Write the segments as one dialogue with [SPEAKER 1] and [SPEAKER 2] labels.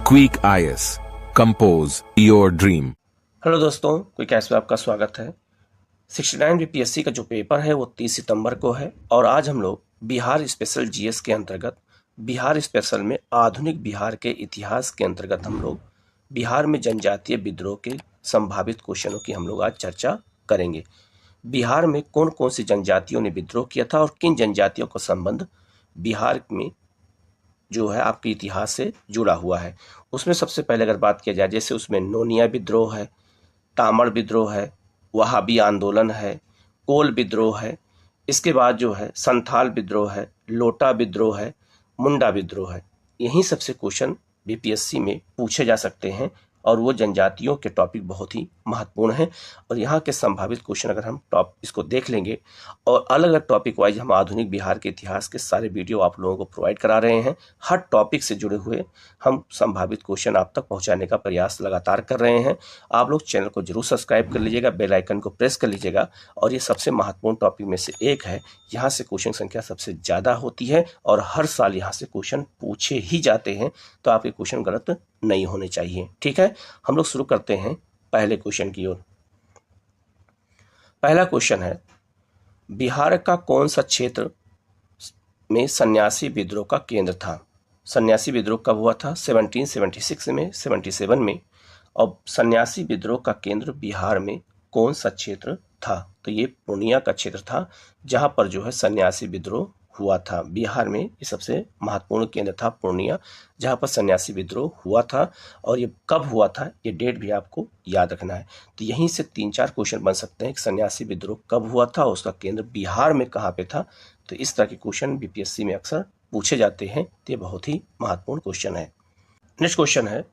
[SPEAKER 1] Quick IAS compose your dream.
[SPEAKER 2] Hello दोस्तों, quick IAS में आपका स्वागत है। 69 बीपीएससी का जो पेपर है वो 30 सितंबर को है और आज हम लोग बिहार स्पेशल जीएस के अंतर्गत बिहार स्पेशल में आधुनिक बिहार के इतिहास के अंतर्गत हम लोग बिहार में जनजातीय विद्रोह के संभावित क्वेश्चनों की हम लोग आज चर्चा करेंगे। बिहार में कौन कौन सी जनजातियों ने विद्रोह किया था और किन जनजातियों का संबंध बिहार में जो है आपके इतिहास से जुड़ा हुआ है। उसमें सबसे पहले अगर बात किया जाए, जैसे उसमें नोनिया विद्रोह है, तामड़ विद्रोह है, वहाबी आंदोलन है, कोल विद्रोह है, इसके बाद जो है संथाल विद्रोह है, लोटा विद्रोह है, मुंडा विद्रोह है। यही सबसे क्वेश्चन बीपीएससी में पूछे जा सकते हैं और वो जनजातियों के टॉपिक बहुत ही महत्वपूर्ण हैं। और यहाँ के संभावित क्वेश्चन अगर हम इसको देख लेंगे और अलग अलग टॉपिक वाइज हम आधुनिक बिहार के इतिहास के सारे वीडियो आप लोगों को प्रोवाइड करा रहे हैं। हर टॉपिक से जुड़े हुए हम संभावित क्वेश्चन आप तक पहुँचाने का प्रयास लगातार कर रहे हैं। आप लोग चैनल को जरूर सब्सक्राइब कर लीजिएगा, बेल आइकन को प्रेस कर लीजिएगा। और ये सबसे महत्वपूर्ण टॉपिक में से एक है, यहाँ से क्वेश्चन संख्या सबसे ज़्यादा होती है और हर साल यहाँ से क्वेश्चन पूछे ही जाते हैं, तो आपके क्वेश्चन गलत नहीं होने चाहिए। ठीक है, हम लोग शुरू करते हैं पहले क्वेश्चन की ओर। पहला क्वेश्चन है, बिहार का कौन सा क्षेत्र में सन्यासी विद्रोह का केंद्र था? सन्यासी विद्रोह कब हुआ था? 1776 में, 77 में। और सन्यासी विद्रोह का केंद्र बिहार में कौन सा क्षेत्र था? तो ये पूर्णिया का क्षेत्र था, जहां पर जो है सन्यासी विद्रोह हुआ था। बिहार में ये सबसे महत्वपूर्ण केंद्र था पूर्णिया, जहां पर सन्यासी विद्रोह हुआ था। और ये कब हुआ था, ये डेट भी आपको याद रखना है। तो यहीं से 3-4 क्वेश्चन बन सकते हैं कि सन्यासी विद्रोह कब हुआ था, उसका केंद्र बिहार में कहाँ पे था। तो इस तरह के क्वेश्चन बीपीएससी में अक्सर पूछे जाते हैं, तो ये बहुत ही महत्वपूर्ण क्वेश्चन है। नेक्स्ट क्वेश्चन है,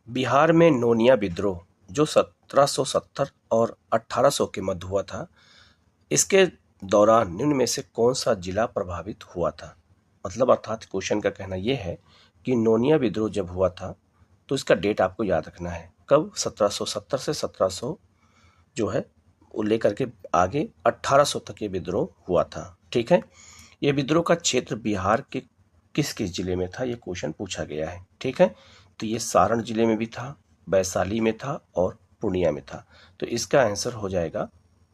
[SPEAKER 2] बिहार में नोनिया विद्रोह जो 1770 और 1800 के मध्य हुआ था, इसके दौरान निम्न में से कौन सा जिला प्रभावित हुआ था? मतलब अर्थात क्वेश्चन का कहना यह है कि नोनिया विद्रोह जब हुआ था तो इसका डेट आपको याद रखना है। कब? 1770 से 1700 जो है वो लेकर के आगे 1800 तक ये विद्रोह हुआ था। ठीक है, ये विद्रोह का क्षेत्र बिहार के किस किस जिले में था, ये क्वेश्चन पूछा गया है। ठीक है, तो ये सारण जिले में भी था, वैशाली में था और पूर्णिया में था। तो इसका आंसर हो जाएगा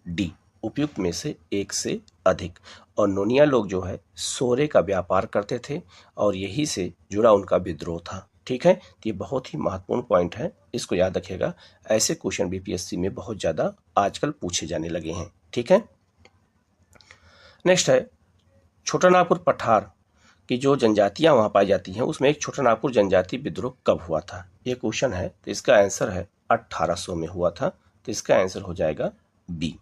[SPEAKER 2] डी, उपयुक्त में से एक से अधिक। और नोनिया लोग जो है सोरे का व्यापार करते थे और यही से जुड़ा उनका विद्रोह था। ठीक है, तो ये बहुत ही महत्वपूर्ण पॉइंट है, इसको याद रखिएगा। ऐसे क्वेश्चन बीपीएससी में बहुत ज़्यादा आजकल पूछे जाने लगे हैं। ठीक है, नेक्स्ट है, छोटानागपुर पठार की जो जनजातियां वहां पाई जाती हैं, उसमें एक छोटानागपुर जनजाति विद्रोह कब हुआ था, ये क्वेश्चन है। तो इसका आंसर है 1800 में हुआ था। तो इसका आंसर हो जाएगा बी।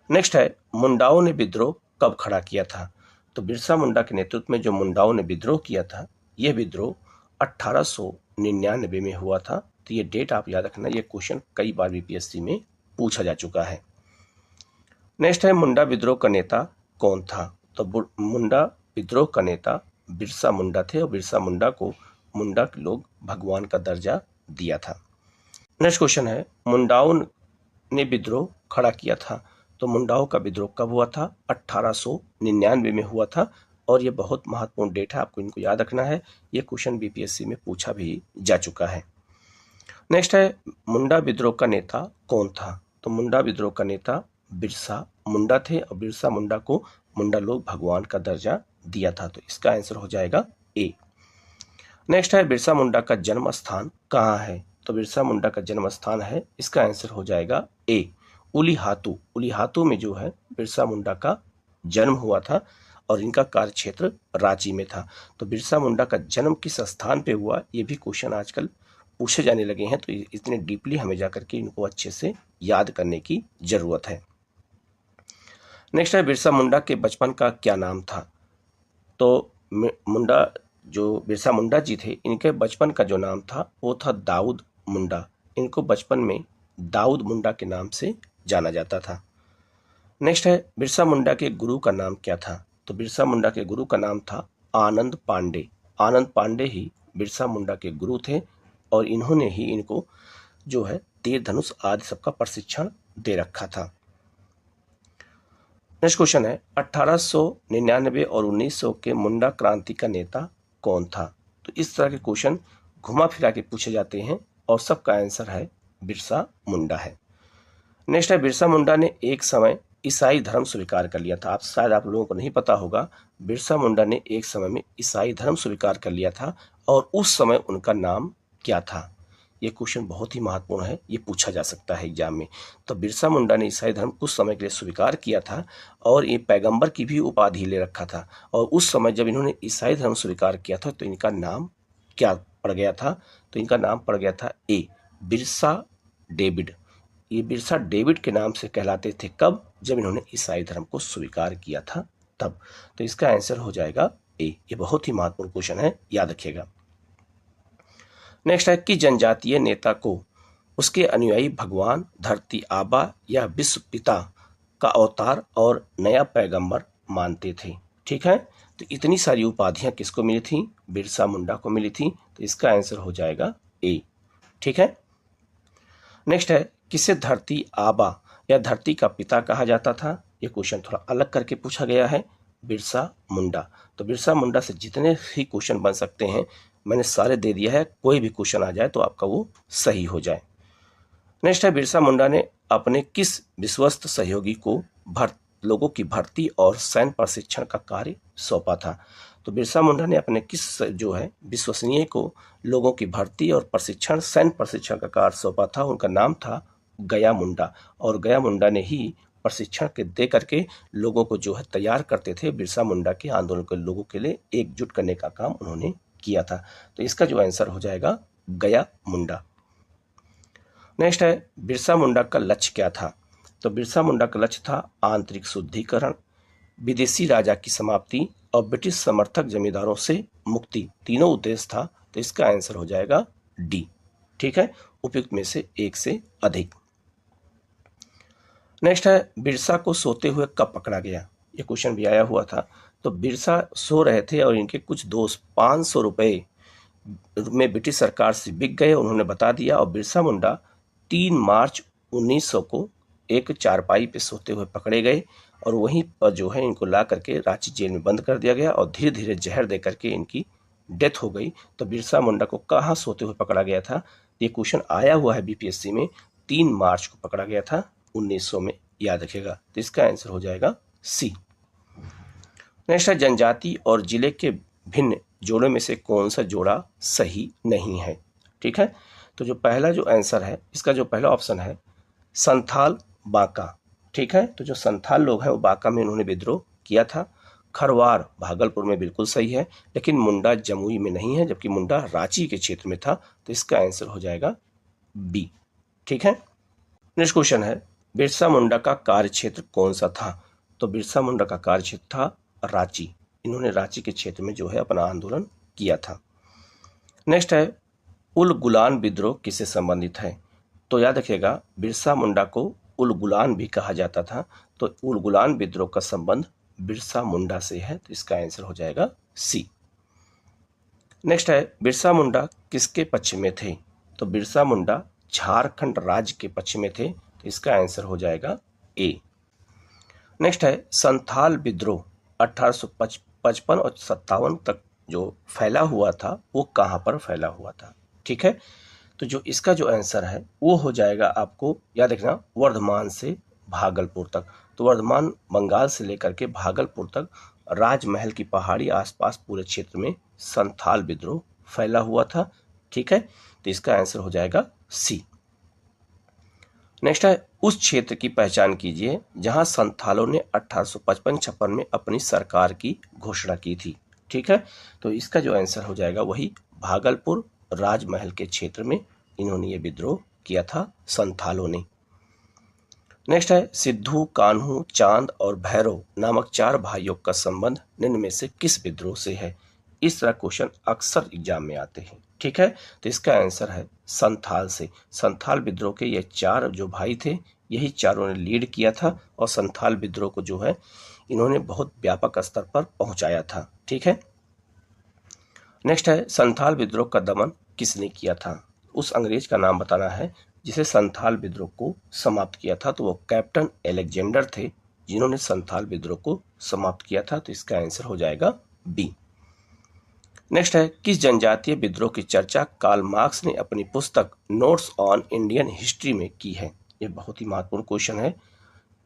[SPEAKER 2] नेक्स्ट है, मुंडाओं ने विद्रोह कब खड़ा किया था? तो बिरसा मुंडा के नेतृत्व में जो मुंडाओं ने विद्रोह किया था, यह विद्रोह 1899 में हुआ था। तो ये डेट आप याद रखना, ये क्वेश्चन कई बार बीपीएससी में पूछा जा चुका है। नेक्स्ट है, मुंडा विद्रोह का नेता कौन था? तो मुंडा विद्रोह का नेता बिरसा मुंडा थे और बिरसा मुंडा को मुंडा के लोग भगवान का दर्जा दिया था। नेक्स्ट क्वेश्चन है, मुंडाओं ने विद्रोह खड़ा किया था, तो मुंडाओं का विद्रोह कब हुआ था? 1899 में हुआ था। और ये बहुत महत्वपूर्ण डेट है, आपको इनको याद रखना है। ये क्वेश्चन बीपीएससी में पूछा भी जा चुका है। नेक्स्ट है, मुंडा विद्रोह का नेता कौन था? तो मुंडा विद्रोह का नेता बिरसा मुंडा थे और बिरसा मुंडा को मुंडा लोग भगवान का दर्जा दिया था। तो इसका आंसर हो जाएगा ए। नेक्स्ट है, बिरसा मुंडा का जन्म स्थान कहाँ है? तो बिरसा मुंडा का जन्म स्थान है, इसका आंसर हो जाएगा ए, उलीहातू। उलीहातू में जो है बिरसा मुंडा का जन्म हुआ था और इनका कार्य क्षेत्र रांची में था। तो बिरसा मुंडा का जन्म किस स्थान पे हुआ, ये भी क्वेश्चन आजकल पूछे जाने लगे हैं। तो इतने डीपली हमें जाकर के इनको अच्छे से याद करने की जरूरत है। नेक्स्ट है, बिरसा मुंडा के बचपन का क्या नाम था? तो मुंडा जो बिरसा मुंडा जी थे, इनके बचपन का जो नाम था वो था दाऊद मुंडा। इनको बचपन में दाऊद मुंडा के नाम से जाना जाता था। नेक्स्ट है, बिरसा मुंडा के गुरु का नाम क्या था? तो बिरसा मुंडा के गुरु का नाम था आनंद पांडे। आनंद पांडे ही बिरसा मुंडा के गुरु थे और इन्होंने ही इनको जो है तीर धनुष आदि सबका प्रशिक्षण दे रखा था। नेक्स्ट क्वेश्चन है, 1899 और 1900 के मुंडा क्रांति का नेता कौन था? तो इस तरह के क्वेश्चन घुमा फिरा के पूछे जाते हैं और सबका आंसर है बिरसा मुंडा है। नेक्स्ट है, बिरसा मुंडा ने एक समय ईसाई धर्म स्वीकार कर लिया था। आप लोगों को नहीं पता होगा, बिरसा मुंडा ने एक समय में ईसाई धर्म स्वीकार कर लिया था और उस समय उनका नाम क्या था। ये क्वेश्चन बहुत ही महत्वपूर्ण है, ये पूछा जा सकता है एग्जाम में। तो बिरसा मुंडा ने ईसाई धर्म कुछ समय के लिए स्वीकार किया था और ये पैगंबर की भी उपाधि ले रखा था। और उस समय जब इन्होंने ईसाई धर्म स्वीकार किया था तो इनका नाम क्या पड़ गया था, तो इनका नाम पड़ गया था ए, बिरसा डेविड। ये बिरसा डेविड के नाम से कहलाते थे कब, जब इन्होंने ईसाई धर्म को स्वीकार किया था तब। तो इसका आंसर हो जाएगा ए। ये बहुत ही महत्वपूर्ण क्वेश्चन है, याद रखिएगा। नेक्स्ट है कि जनजातीय नेता को उसके अनुयायी भगवान, धरती आबा या विश्व पिता का अवतार और नया पैगंबर मानते थे। ठीक है, तो इतनी सारी उपाधियां किसको मिली थी, बिरसा मुंडा को मिली थी। तो इसका आंसर हो जाएगा ए। ठीक है। नेक्स्ट है, किसे धरती आबा या धरती का पिता कहा जाता था। ये क्वेश्चन थोड़ा अलग करके पूछा गया है, बिरसा मुंडा। तो बिरसा मुंडा से जितने ही क्वेश्चन बन सकते हैं मैंने सारे दे दिया है, कोई भी क्वेश्चन आ जाए तो आपका वो सही हो जाए। नेक्स्ट है, बिरसा मुंडा ने अपने किस विश्वस्त सहयोगी को लोगों की भर्ती और सैन्य प्रशिक्षण का कार्य सौंपा था। तो बिरसा मुंडा ने अपने किस जो है विश्वसनीय को लोगों की भर्ती और प्रशिक्षण, सैन्य प्रशिक्षण का कार्य सौंपा था। उनका नाम था गया मुंडा और गया मुंडा ने ही प्रशिक्षण के दे करके लोगों को जो है तैयार करते थे। बिरसा मुंडा के आंदोलन के लोगों के लिए एकजुट करने का काम उन्होंने किया था। तो इसका जो आंसर हो जाएगा गया मुंडा। नेक्स्ट है, बिरसा मुंडा का लक्ष्य क्या था। तो बिरसा मुंडा का लक्ष्य था आंतरिक शुद्धिकरण, विदेशी राजा की समाप्ति और ब्रिटिश समर्थक जमींदारों से मुक्ति। तीनों उद्देश्य था। तो इसका आंसर हो जाएगा डी। ठीक है, उपयुक्त में से एक से अधिक। नेक्स्ट है, बिरसा को सोते हुए कब पकड़ा गया। ये क्वेश्चन भी आया हुआ था। तो बिरसा सो रहे थे और इनके कुछ दोस्त 500 रुपए में ब्रिटिश सरकार से बिक गए, उन्होंने बता दिया। और बिरसा मुंडा 3 मार्च 1900 को एक चारपाई पे सोते हुए पकड़े गए और वहीं पर जो है इनको ला करके रांची जेल में बंद कर दिया गया और धीरे धीरे जहर दे करके इनकी डेथ हो गई। तो बिरसा मुंडा को कहाँ सोते हुए पकड़ा गया था, ये क्वेश्चन आया हुआ है बीपीएससी में। 3 मार्च को पकड़ा गया था 1900 में, याद रखिएगा। तो इसका आंसर हो जाएगा सी। नेक्स्ट है, जनजाति और जिले के भिन्न जोड़ों में से कौन सा जोड़ा सही नहीं है। ठीक है, तो जो पहला जो आंसर है, इसका जो पहला ऑप्शन है संथाल बांका। ठीक है, तो जो संथाल लोग हैं वो बांका में उन्होंने विद्रोह किया था। खरवार भागलपुर में बिल्कुल सही है, लेकिन मुंडा जमुई में नहीं है, जबकि मुंडा रांची के क्षेत्र में था। तो इसका आंसर हो जाएगा बी। ठीक है। नेक्स्ट क्वेश्चन है, बिरसा मुंडा का कार्य क्षेत्र कौन सा था। तो बिरसा मुंडा का कार्य क्षेत्र था रांची। इन्होंने रांची के क्षेत्र में जो है अपना आंदोलन किया था। नेक्स्ट है, उल गुलान विद्रोह किससे संबंधित है। तो याद रखिएगा, बिरसा मुंडा को उल गुलान भी कहा जाता था। तो उल गुलान विद्रोह का संबंध बिरसा मुंडा से है। तो इसका आंसर हो जाएगा सी। नेक्स्ट है, बिरसा मुंडा किसके पक्ष में थे। तो बिरसा मुंडा झारखंड राज्य के पक्ष में थे। तो इसका आंसर हो जाएगा ए। नेक्स्ट है, संथाल विद्रोह 1855 और 57 तक जो फैला हुआ था वो कहाँ पर फैला हुआ था। ठीक है, तो जो इसका जो आंसर है वो हो जाएगा, आपको याद रखना, वर्धमान से भागलपुर तक। तो वर्धमान बंगाल से लेकर के भागलपुर तक राजमहल की पहाड़ी आसपास पूरे क्षेत्र में संथाल विद्रोह फैला हुआ था। ठीक है, तो इसका आंसर हो जाएगा सी। नेक्स्ट है, उस क्षेत्र की पहचान कीजिए जहां संथालों ने 1855-56 में अपनी सरकार की घोषणा की थी। ठीक है, तो इसका जो आंसर हो जाएगा वही भागलपुर राजमहल के क्षेत्र में इन्होंने ये विद्रोह किया था संथालों ने। नेक्स्ट है, सिद्धू, कान्हू, चांद और भैरव नामक 4 भाइयों का संबंध निम्न में से किस विद्रोह से है। इस तरह क्वेश्चन अक्सर एग्जाम में आते हैं। ठीक है, तो इसका आंसर है संथाल से। संथाल विद्रोह के ये 4 जो भाई थे, यही चारों ने लीड किया था और संथाल विद्रोह को जो है इन्होंने बहुत व्यापक स्तर पर पहुंचाया था। ठीक है। नेक्स्ट है, संथाल विद्रोह का दमन किसने किया था। उस अंग्रेज का नाम बताना है जिसे संथाल विद्रोह को समाप्त किया था। तो वो कैप्टन अलेक्जेंडर थे जिन्होंने संथाल विद्रोह को समाप्त किया था। तो इसका आंसर हो जाएगा बी। नेक्स्ट है, किस जनजातीय विद्रोह की चर्चा कार्ल मार्क्स ने अपनी पुस्तक नोट्स ऑन इंडियन हिस्ट्री में की है? ये बहुत ही महत्वपूर्ण क्वेश्चन है,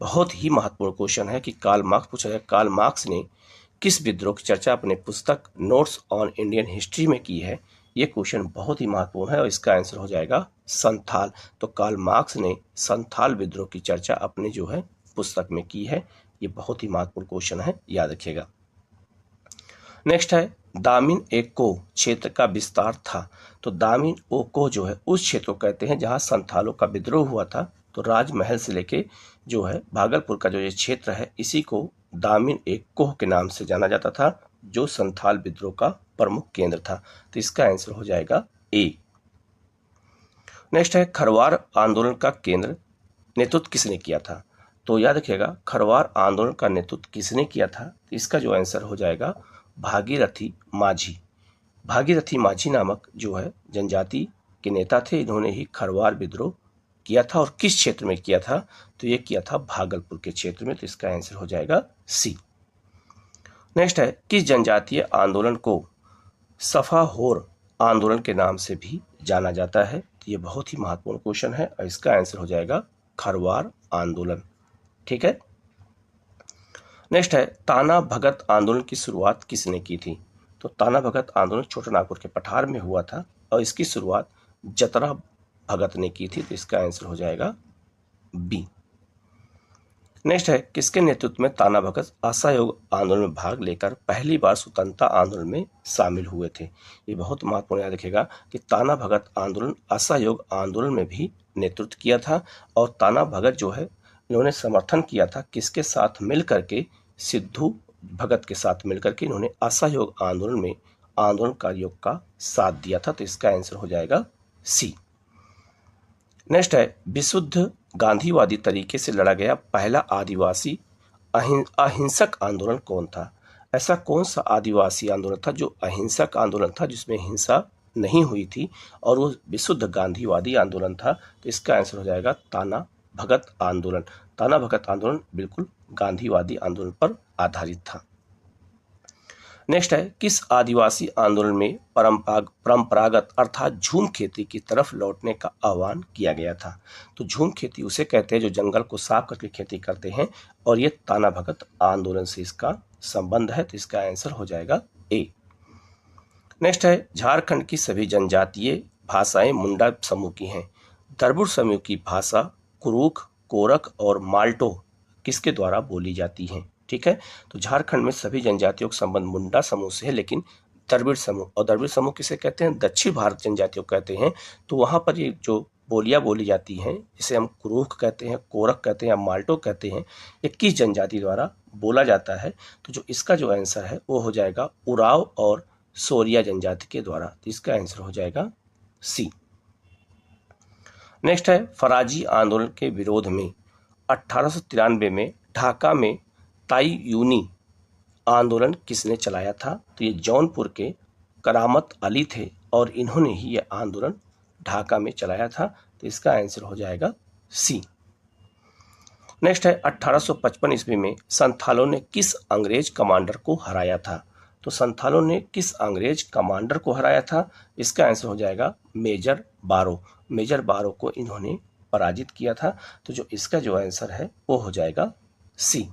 [SPEAKER 2] बहुत ही महत्वपूर्ण क्वेश्चन है कि कार्ल मार्क्स पूछा है, कार्ल मार्क्स ने किस विद्रोह की चर्चा अपने पुस्तक नोट्स ऑन इंडियन हिस्ट्री में की है? ये क्वेश्चन बहुत ही महत्वपूर्ण है और इसका आंसर हो जाएगा संथाल। तो कार्ल मार्क्स ने संथाल विद्रोह की चर्चा अपने जो है पुस्तक में की है। ये बहुत ही महत्वपूर्ण क्वेश्चन है, याद रखिएगा। नेक्स्ट है, दामिन ओको क्षेत्र का विस्तार था। तो दामिन ओको जो है उस क्षेत्र को कहते हैं जहां संथालों का विद्रोह हुआ था। तो राजमहल से लेके जो है भागलपुर का जो ये क्षेत्र है, इसी को दामिन ओको के नाम से जाना जाता था, जो संथाल विद्रोह का प्रमुख केंद्र था। तो इसका आंसर हो जाएगा ए। नेक्स्ट है, खरवार आंदोलन का केंद्र नेतृत्व किसने किया था? तो याद रखिएगा, खरवार आंदोलन का नेतृत्व किसने किया था? इसका जो आंसर हो जाएगा भागीरथी माझी। भागीरथी माझी नामक जो है जनजाति के नेता थे, इन्होंने ही खरवार विद्रोह किया था। और किस क्षेत्र में किया था? तो ये किया था भागलपुर के क्षेत्र में। तो इसका आंसर हो जाएगा सी। नेक्स्ट है, किस जनजातीय आंदोलन को सफाहोर आंदोलन के नाम से भी जाना जाता है? तो ये बहुत ही महत्वपूर्ण क्वेश्चन है और इसका आंसर हो जाएगा खरवार आंदोलन। ठीक है। नेक्स्ट है, ताना भगत आंदोलन की शुरुआत किसने की थी? तो ताना भगत आंदोलन छोटा नागपुर के पठार में हुआ था और इसकी शुरुआत जतरा भगत ने की थी। तो इसका आंसर हो जाएगा बी। नेक्स्ट है, किसके नेतृत्व में ताना भगत असहयोग आंदोलन में भाग लेकर पहली बार स्वतंत्रता आंदोलन में शामिल हुए थे? ये बहुत महत्वपूर्ण, याद रखिएगा कि ताना भगत आंदोलन असहयोग आंदोलन में भी नेतृत्व किया था। और ताना भगत जो है, इन्होंने समर्थन किया था किसके साथ मिलकर के? सिद्धू भगत के साथ मिलकर के इन्होंने असहयोग आंदोलन में आंदोलनकारियों का साथ दिया था। तो इसका आंसर हो जाएगा सी। नेक्स्ट है, विशुद्ध गांधीवादी तरीके से लड़ा गया पहला आदिवासी अहिंसक आंदोलन कौन था? ऐसा कौन सा आदिवासी आंदोलन था जो अहिंसक आंदोलन था, जिसमें हिंसा नहीं हुई थी और वो विशुद्ध गांधीवादी आंदोलन था? तो इसका आंसर हो जाएगा ताना भगत आंदोलन। ताना भगत आंदोलन बिल्कुल गांधीवादी आंदोलन पर आधारित था। नेक्स्ट है, किस आदिवासी आंदोलन में परंपरागत अर्थात झूम खेती की तरफ लौटने का आह्वान किया गया था? तो झूम खेती उसे कहते हैं जो जंगल को साफ करके खेती करते हैं और ये ताना भगत आंदोलन से इसका संबंध है। तो इसका आंसर हो जाएगा ए। नेक्स्ट है, झारखंड की सभी जनजातीय भाषाएं मुंडा समूह की हैं। दरबुर समूह की भाषा कुरुख, कोरक और माल्टो किसके द्वारा बोली जाती हैं? ठीक है। तो झारखंड में सभी जनजातियों का संबंध मुंडा समूह से है, लेकिन द्रविड़ समूह, और द्रविड़ समूह किसे कहते हैं? दक्षिण भारत जनजातियों को कहते हैं। तो वहाँ पर ये जो बोलियां बोली जाती हैं, जिसे हम कुरुख कहते हैं, कोरक कहते हैं या माल्टो कहते हैं, ये किस जनजाति द्वारा बोला जाता है? तो जो इसका जो आंसर है वो हो जाएगा उराव और सोरिया जनजाति के द्वारा। तो इसका आंसर हो जाएगा सी। नेक्स्ट है, फराजी आंदोलन के विरोध में 1893 में ढाका में ताईयूनी आंदोलन किसने चलाया था? तो ये जौनपुर के करामत अली थे और इन्होंने ही ये आंदोलन ढाका में चलाया था। तो इसका आंसर हो जाएगा सी। नेक्स्ट है, 1855 ईस्वी में संथालों ने किस अंग्रेज कमांडर को हराया था? तो संथालों ने किस अंग्रेज कमांडर को हराया था? इसका आंसर हो जाएगा मेजर बारो। मेजर बारो को इन्होंने पराजित किया था। तो जो इसका जो आंसर है वो हो जाएगा सी।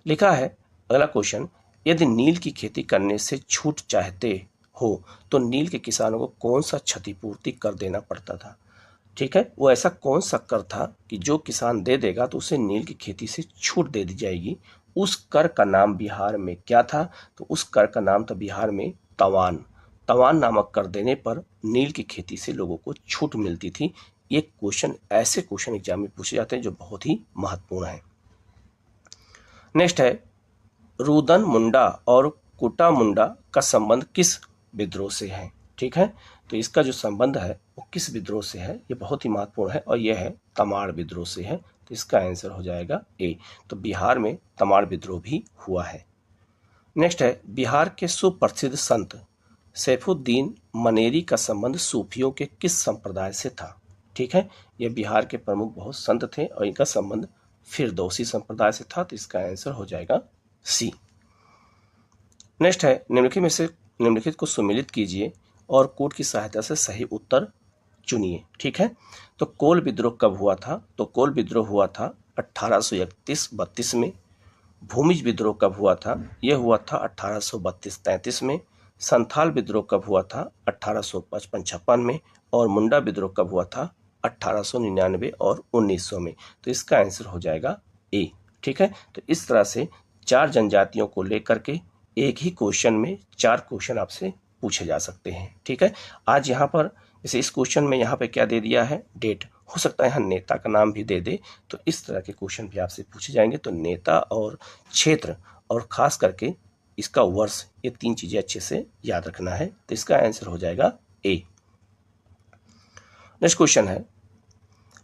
[SPEAKER 2] लिखा है अगला क्वेश्चन, यदि नील की खेती करने से छूट चाहते हो तो नील के किसानों को कौन सा क्षतिपूर्ति कर देना पड़ता था? ठीक है, वो ऐसा कौन सा कर था कि जो किसान दे देगा तो उसे नील की खेती से छूट दे दी जाएगी? उस कर का नाम बिहार में क्या था? तो उस कर का नाम था बिहार में तवान। तवान नामक कर देने पर नील की खेती से लोगों को छूट मिलती थी। ये क्वेश्चन, ऐसे क्वेश्चन एग्जाम में पूछे जाते हैं जो बहुत ही महत्वपूर्ण है। नेक्स्ट है, रुदन मुंडा और कुटा मुंडा का संबंध किस विद्रोह से है? ठीक है, तो इसका जो संबंध है वो किस विद्रोह से है? ये बहुत ही महत्वपूर्ण है और यह है तमाड़ विद्रोह से है। तो इसका आंसर हो जाएगा ए। तो बिहार में तमाड़ विद्रोह भी हुआ है। नेक्स्ट है, बिहार के सुप्रसिद्ध संत सैफुद्दीन मनेरी का संबंध सूफियों के किस संप्रदाय से था? ठीक है, ये बिहार के प्रमुख बहुत संत थे और इनका संबंध फिरदौसी संप्रदाय से था। तो इसका आंसर हो जाएगा सी। नेक्स्ट है, निम्नलिखित में से निम्नलिखित को सम्मिलित कीजिए और कोड की सहायता से सही उत्तर चुनिए। ठीक है, तो कोल विद्रोह कब हुआ था? तो कोल विद्रोह हुआ था 1831-32 में। भूमिज विद्रोह कब हुआ था? यह हुआ था 1832-33 में। संथाल विद्रोह कब हुआ था? 1855-56 में। और मुंडा विद्रोह कब हुआ था? 1899 और 1900 में। तो इसका आंसर हो जाएगा ए। ठीक है, तो इस तरह से 4 जनजातियों को लेकर के एक ही क्वेश्चन में 4 क्वेश्चन आपसे पूछे जा सकते हैं। ठीक है, आज यहाँ पर जैसे इस क्वेश्चन में यहाँ पे क्या दे दिया है? डेट। हो सकता है यहाँ नेता का नाम भी दे दे, तो इस तरह के क्वेश्चन भी आपसे पूछे जाएंगे। तो नेता और क्षेत्र और खास करके इसका वर्ष, ये 3 चीजें अच्छे से याद रखना है। तो इसका आंसर हो जाएगा ए। नेक्स्ट क्वेश्चन है,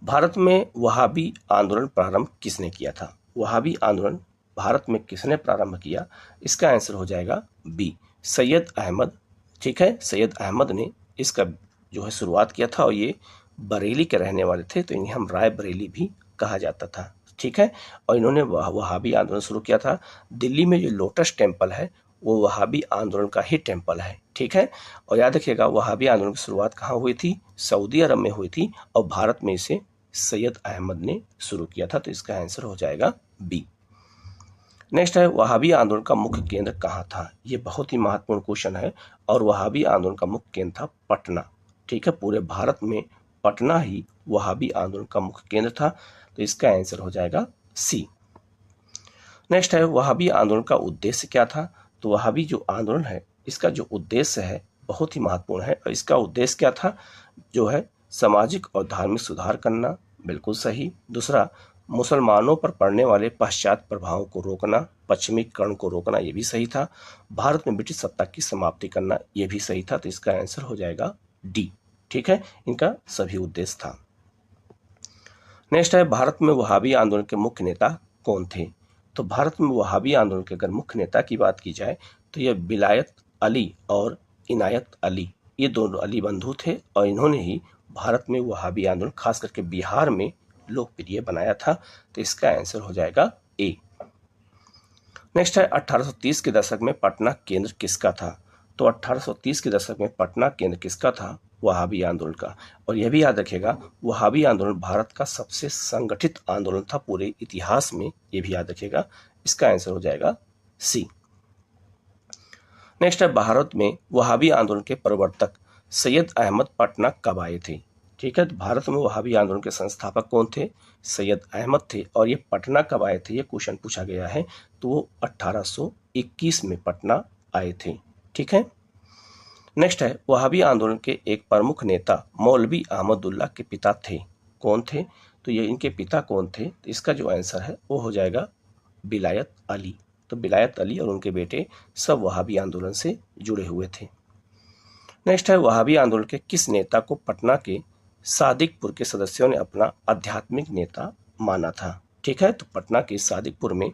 [SPEAKER 2] भारत में वहाबी आंदोलन प्रारंभ किसने किया था? वहाबी आंदोलन भारत में किसने प्रारंभ किया? इसका आंसर हो जाएगा बी, सैयद अहमद। ठीक है, सैयद अहमद ने इसका जो है शुरुआत किया था और ये बरेली के रहने वाले थे, तो इन्हें हम राय बरेली भी कहा जाता था। ठीक है, और इन्होंने वहाबी आंदोलन शुरू किया था। दिल्ली में जो लोटस टेम्पल है वो वहाबी आंदोलन का ही टेम्पल है। ठीक है, और याद रखिएगा वहाबी आंदोलन की शुरुआत कहाँ हुई थी? सऊदी अरब में हुई थी और भारत में इसे सैयद अहमद ने शुरू किया था। तो इसका आंसर हो जाएगा बी। नेक्स्ट है, वहाबी आंदोलन का मुख्य केंद्र कहाँ था? ये बहुत ही महत्वपूर्ण क्वेश्चन है। और वहाबी आंदोलन का मुख्य केंद्र था पटना। ठीक है, पूरे भारत में पटना ही वहाबी आंदोलन का मुख्य केंद्र था। तो इसका आंसर हो जाएगा सी। नेक्स्ट है, वहाबी आंदोलन का उद्देश्य क्या था? तो वहाबी जो आंदोलन है इसका जो उद्देश्य है बहुत ही महत्वपूर्ण है। और इसका उद्देश्य क्या था? जो है सामाजिक और धार्मिक सुधार करना, बिल्कुल सही। दूसरा, मुसलमानों पर पड़ने वाले पश्चात प्रभावों को रोकना, पश्चिमीकरण को रोकना, ये भी सही था। भारत में ब्रिटिश सत्ता की समाप्ति करना, ये भी सही था। तो इसका आंसर हो जाएगा डी। ठीक है, इनका सभी उद्देश्य था। नेक्स्ट है, भारत में वहाबी आंदोलन के मुख्य नेता कौन थे? तो भारत में वहाबी आंदोलन के अगर मुख्य नेता की बात की जाए तो यह विलायत अली और इनायत अली, ये दोनों अली बंधु थे और इन्होंने ही भारत में वहाबी आंदोलन खास करके बिहार में लोकप्रिय बनाया था। तो इसका आंसर हो जाएगा ए। नेक्स्ट है, 1830 के दशक में पटना केंद्र किसका था? तो 1830 के दशक में पटना केंद्र किसका था? वहाबी आंदोलन का। और यह भी याद रखिएगा वहाबी आंदोलन भारत का सबसे संगठित आंदोलन था पूरे इतिहास में, यह भी याद रखिएगा। इसका आंसर हो जाएगा सी। नेक्स्ट है, भारत में वहाबी आंदोलन के प्रवर्तक सैयद अहमद पटना कब आए थे? ठीक है, तो भारत में वहाबी आंदोलन के संस्थापक कौन थे? सैयद अहमद थे। और ये पटना कब आए थे, ये क्वेश्चन पूछा गया है। तो वो 1821 में पटना आए थे। ठीक है, नेक्स्ट है, वहाबी आंदोलन के एक प्रमुख नेता मौलवी अहमदुल्लाह के पिता थे। कौन थे? तो ये इनके पिता कौन थे? तो इसका जो आंसर है वो हो जाएगा विलायत अली। तो विलायत अली और उनके बेटे सब वहाबी आंदोलन से जुड़े हुए थे। नेक्स्ट है, वहाबी आंदोलन के किस नेता को पटना के सादिकपुर के सदस्यों ने अपना आध्यात्मिक नेता माना था? ठीक है, तो पटना के सादिकपुर में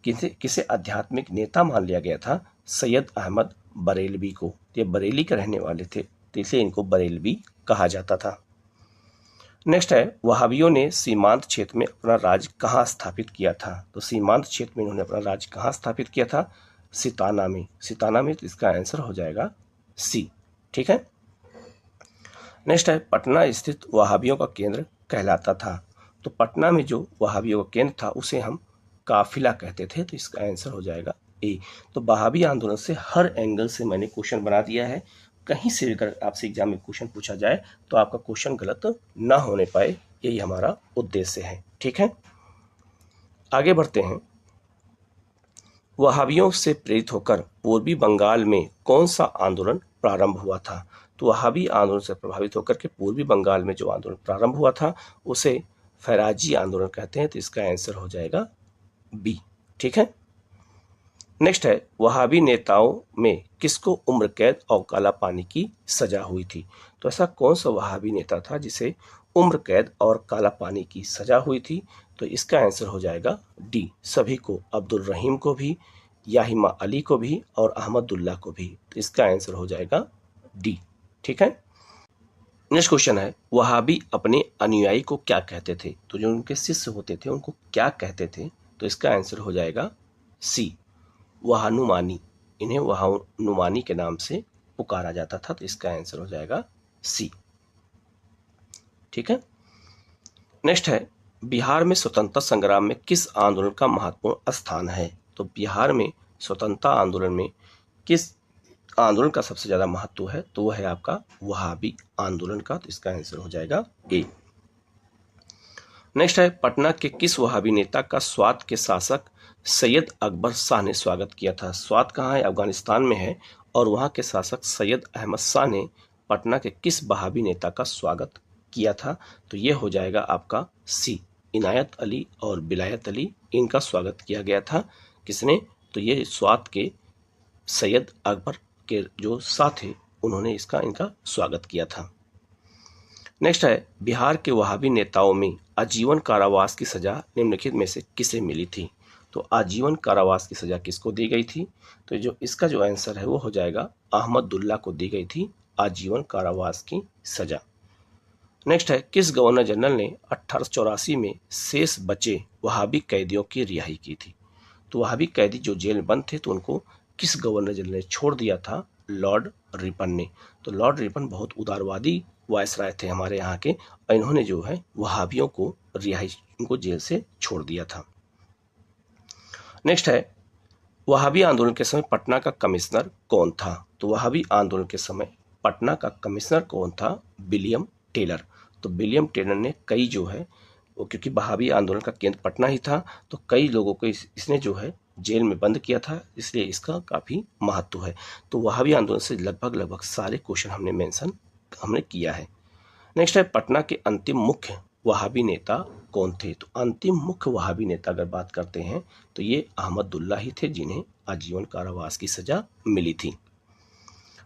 [SPEAKER 2] किसे आध्यात्मिक नेता मान लिया गया था? सैयद अहमद बरेलवी को। ये बरेली के रहने वाले थे, तो इसलिए इनको बरेलवी कहा जाता था। नेक्स्ट है, वहाबियों ने सीमांत क्षेत्र में अपना राज्य कहाँ स्थापित किया था? तो सीमांत क्षेत्र में इन्होंने अपना राज्य कहाँ स्थापित किया था? सिताना में। सिताना में, तो इसका आंसर हो जाएगा सी। ठीक है, नेक्स्ट है, पटना स्थित वहाबियों का केंद्र कहलाता था। तो पटना में जो वहाबियों का केंद्र था उसे हम काफिला कहते थे। तो इसका आंसर हो जाएगा ए। तो वहाबी आंदोलन से हर एंगल से मैंने क्वेश्चन बना दिया है। कहीं से अगर आपसे एग्जाम में क्वेश्चन पूछा जाए तो आपका क्वेश्चन गलत ना होने पाए, यही हमारा उद्देश्य है। ठीक है, आगे बढ़ते हैं। वहाबियों से प्रेरित होकर पूर्वी बंगाल में कौन सा आंदोलन प्रारंभ हुआ था? तो वहाबी आंदोलन से प्रभावित होकर के पूर्वी बंगाल में जो आंदोलन प्रारंभ हुआ था उसे फैराजी आंदोलन कहते हैं। तो इसका आंसर हो जाएगा बी। ठीक है, नेक्स्ट है, वहाबी नेताओं में किसको उम्र कैद और काला पानी की सजा हुई थी? तो ऐसा कौन सा वहाबी नेता था जिसे उम्र कैद और काला पानी की सजा हुई थी? तो इसका आंसर हो जाएगा डी, सभी को, अब्दुल रहीम को भी, याहिमा अली को भी और अहमदुल्ला को भी। तो इसका आंसर हो जाएगा डी। ठीक है, नेक्स्ट क्वेश्चन है, वहाबी अपने अनुयायी को क्या कहते थे? तो जो उनके शिष्य होते थे उनको क्या कहते थे? तो इसका आंसर हो जाएगा सी, वहानुमानी। इन्हें वहानुमानी के नाम से पुकारा जाता था। तो इसका आंसर हो जाएगा सी। ठीक है। नेक्स्ट है, बिहार में स्वतंत्रता संग्राम में किस आंदोलन का महत्वपूर्ण स्थान है? तो बिहार में स्वतंत्रता आंदोलन में किस आंदोलन का सबसे ज्यादा महत्व है? तो वह है आपका वहाबी आंदोलन का। तो इसका आंसर हो जाएगा ए। नेक्स्ट है, पटना के किस वहाबी नेता का स्वात के शासक सैयद अकबर शाह ने स्वागत किया था? स्वात कहाँ है? अफगानिस्तान में है। और वहाँ के शासक सैयद अहमद शाह ने पटना के किस वहाबी नेता का स्वागत किया था? तो ये हो जाएगा आपका सी, इनायत अली और बिलायत अली, इनका स्वागत किया गया था। किसने? तो ये स्वात के सैयद अकबर के जो शाह थे उन्होंने इनका स्वागत किया था। नेक्स्ट है, बिहार के वहाबी नेताओं में आजीवन कारावास की सजा निम्नलिखित में से किसे मिली थी? तो आजीवन कारावास की सजा किसको दी गई थी? तो जो इसका जो आंसर है वो हो जाएगा अहमदुल्ला को दी गई थी आजीवन कारावास की सजा। नेक्स्ट है, किस गवर्नर जनरल ने 1884 में शेष बचे वहाबी कैदियों की रिहाई की थी? तो वहाबी कैदी जो जेल में बंद थे तो उनको किस गवर्नर जनरल ने छोड़ दिया था? लॉर्ड रिपन ने। तो लॉर्ड रिपन बहुत उदारवादी वायसराय थे हमारे यहाँ के, और इन्होंने जो है वहाबियों को रिहाई, इनको जेल से छोड़ दिया था। नेक्स्ट है, वहाबी आंदोलन के समय पटना का कमिश्नर कौन था? तो वहाबी आंदोलन के समय पटना का कमिश्नर कौन था? William Taylor. तो विलियम टेलर ने कई जो है वो, क्योंकि वहाबी आंदोलन का केंद्र पटना ही था, तो कई लोगों को इसने जो है जेल में बंद किया था, इसलिए इसका काफी महत्व है। तो वहाबी आंदोलन से लगभग सारे क्वेश्चन हमने किया है। नेक्स्ट है, पटना के अंतिम मुख्य वहाबी नेता कौन थे? तो अंतिम मुख्य वहाबी नेता अगर बात करते हैं तो ये अहमदुल्ला ही थे, जिन्हें आजीवन कारावास की सजा मिली थी।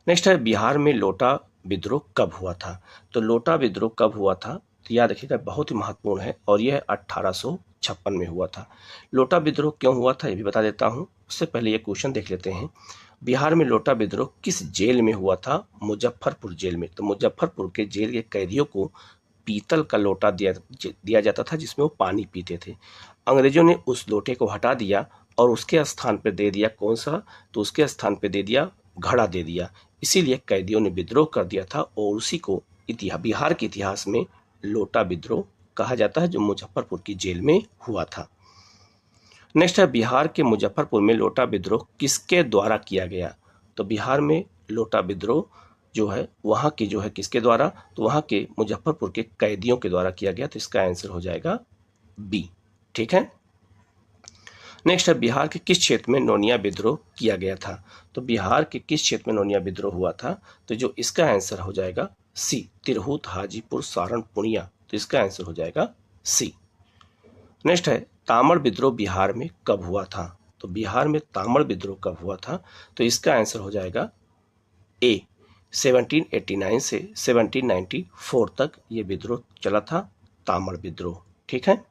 [SPEAKER 2] नेक्स्ट है, बिहार में लोटा विद्रोह कब हुआ था? तो लोटा विद्रोह कब हुआ था? तो याद रखिएगा, बहुत ही महत्वपूर्ण है, और यह 1856 में हुआ था। लोटा विद्रोह क्यों हुआ था ये भी बता देता हूँ, उससे पहले ये क्वेश्चन देख लेते हैं। बिहार में लोटा विद्रोह किस जेल में हुआ था? मुजफ्फरपुर जेल में। तो मुजफ्फरपुर के जेल के कैदियों को पीतल का लोटा दिया जाता था, जिसमें वो पानी पीते थे। अंग्रेजों ने उस लोटे को हटा दिया और उसके स्थान पर दे दिया कौन सा? तो उसके स्थान पर दे दिया घड़ा दे दिया। इसीलिए कैदियों ने विद्रोह कर दिया था, और उसी को बिहार के इतिहास में लोटा विद्रोह कहा जाता है, जो मुजफ्फरपुर की जेल में हुआ था। नेक्स्ट है, बिहार के मुजफ्फरपुर में लोटा विद्रोह किसके द्वारा किया गया? तो बिहार में लोटा विद्रोह जो है वहाँ की जो है किसके द्वारा? तो वहाँ के मुजफ्फरपुर के कैदियों के द्वारा किया गया। तो इसका आंसर हो जाएगा बी। ठीक है। नेक्स्ट है, बिहार के किस क्षेत्र में नोनिया विद्रोह किया गया था? तो बिहार के किस क्षेत्र में नोनिया विद्रोह हुआ था? तो जो इसका आंसर हो जाएगा सी, तिरहुत, हाजीपुर, सारण, पूर्णिया। तो इसका आंसर हो जाएगा सी। नेक्स्ट है, तामड़ विद्रोह बिहार में कब हुआ था? तो बिहार में तामड़ विद्रोह कब हुआ था? तो इसका आंसर हो जाएगा ए, 1789 से 1794 तक ये विद्रोह चला था, तामड़ विद्रोह। ठीक है।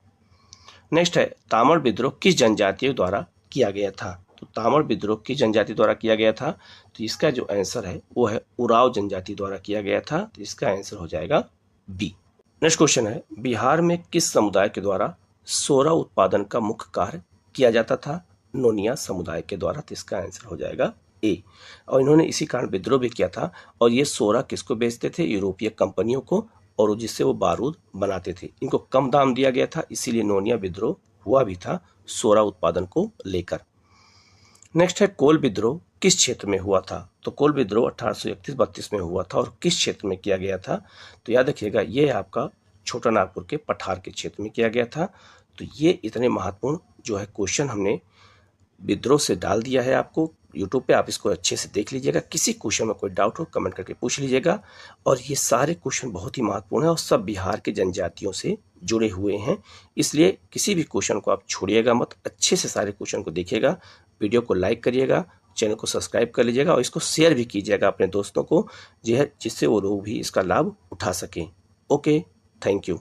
[SPEAKER 2] नेक्स्ट है, तामड़ विद्रोह किस जनजाति द्वारा किया गया था? तो तामड़ विद्रोह किस जनजाति द्वारा किया गया था? तो इसका जो आंसर है वो है उराव जनजाति द्वारा किया गया था। तो इसका आंसर हो जाएगा बी। नेक्स्ट क्वेश्चन है, बिहार में किस समुदाय के द्वारा सोरा उत्पादन का मुख्य कार्य किया जाता था? नोनिया समुदाय के द्वारा। तो इसका आंसर हो जाएगा ए, और इन्होंने इसी कारण विद्रोह भी किया था, और ये सोरा किसको बेचते थे? यूरोपीय कंपनियों को, और जिससे वो बारूद बनाते थे। इनको कम दाम दिया गया था, इसीलिए नोनिया विद्रोह हुआ भी था सोरा उत्पादन को लेकर। नेक्स्ट है, कोल विद्रोह किस क्षेत्र में हुआ था? तो कोल विद्रोह 1831-32 में हुआ था, और किस क्षेत्र में किया गया था? तो याद रखिएगा, ये आपका छोटा नागपुर के पठार के क्षेत्र में किया गया था। तो ये इतने महत्वपूर्ण जो है क्वेश्चन हमने विद्रोह से डाल दिया है आपको यूट्यूब पे, आप इसको अच्छे से देख लीजिएगा। किसी क्वेश्चन में कोई डाउट हो कमेंट करके पूछ लीजिएगा। और ये सारे क्वेश्चन बहुत ही महत्वपूर्ण है, और सब बिहार के जनजातियों से जुड़े हुए हैं, इसलिए किसी भी क्वेश्चन को आप छोड़िएगा मत, अच्छे से सारे क्वेश्चन को देखिएगा। वीडियो को लाइक करिएगा, चैनल को सब्सक्राइब कर लीजिएगा, और इसको शेयर भी कीजिएगा अपने दोस्तों को, जिससे वो लोग भी इसका लाभ उठा सकें। Okay, thank you.